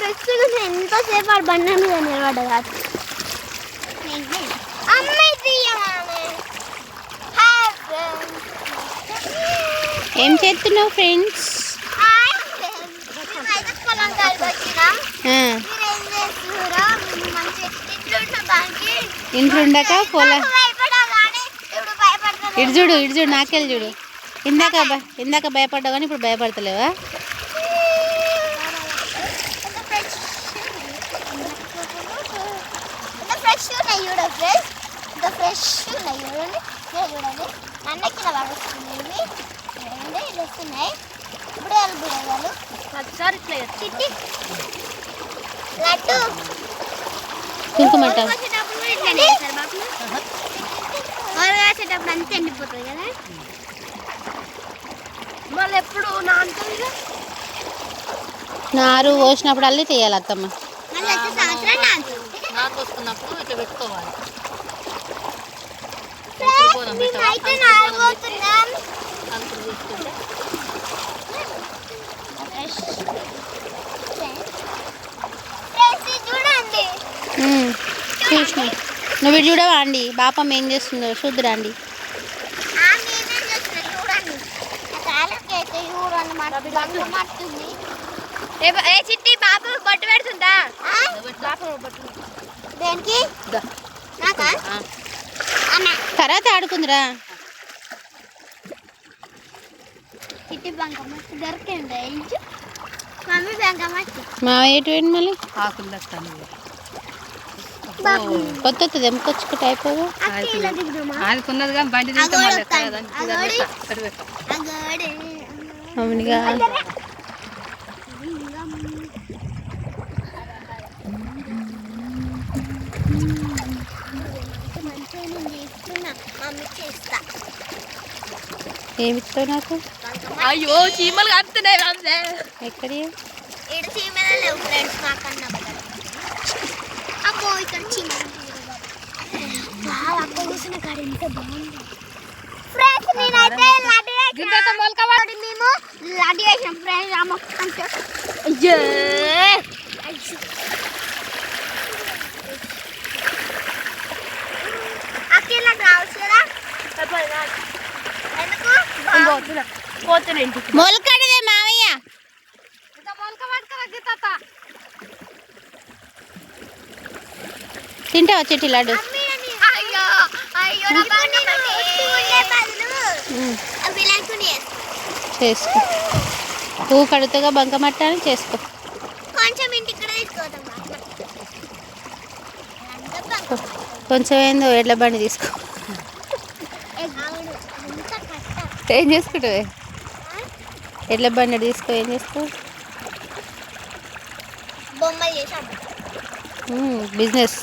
ఫ్రెష్గా ఎంతసేపు ఆడు బండ మీద నిలబడ్డా ఏం చేస్తున్నావు ఫ్రెండ్స్? ఇంట్లో ఉండక పొలం ఇటు చూడు నాకెళ్ళి చూడు. ఇందాక భయపడ్డావు కానీ ఇప్పుడు భయపడతలేవా? అన్నకి పడుతుంది వస్తున్నాయి ఇప్పుడు బుడగాలు లడ్డు కుంకుమంట వేసేటప్పుడు అంతా ఎండిపోతుంది కదా మళ్ళీ ఎప్పుడు నారు పోసినప్పుడు అల్లి తీయాలి అత్తమ్మ. నాకు వస్తున్నప్పుడు ఇట్లా పెట్టుకోవాలి. చూసిన నువ్వు ఇటు చూడవా అండి? బాపమ్మ ఏం చేస్తుందో చూద్దురా అండి. చిట్టి బాబు బొట్టు పెడుతుందా? దేనికి? తర్వాత ఆడుకుందిరా. చిట్టి బంకమ్మ దొరికిందా? మమ్మీ బంకమ్మ మా ఏటు వేయండి మళ్ళీ ఆకులు కొత్తది ఎముకొచ్చుకుంటే అయిపోదు. ఆడుకున్నది కానీ బండి అవునుగా. ఏమి ఇస్తావు నాకు? అయ్యో చీమలు కడుతున్నాయి. ఎక్కడి చీమలు లేవు ఫ్రెండ్స్ మాకన్నా. అమ్మో ఇక్కడ చీమలు అక్క కూర్చున్న కాడ ఎంత బాగుంది ఫ్రెండ్స్. నేనైతే లడ్డు మేము లడ్డు వేసాం ఫ్రెండ్స్. అమ్మ అంటే అయ్యో అక్కడ రావచ్చు కదా. మొలకడదే మావయ్య. తింటావా చెట్టి లడ్డు? చేసుకో. పువ్వు కడుతుగా బంకమట్ట అని చేసుకో. కొంచెం ఏందో ఎడ్ల బండి తీసుకో. ఏం చేసుకుంటావే? ఎడ్ల బండి తీసుకో. ఏం చేస్తావు? బొమ్మలు చేసాం. బిజినెస్.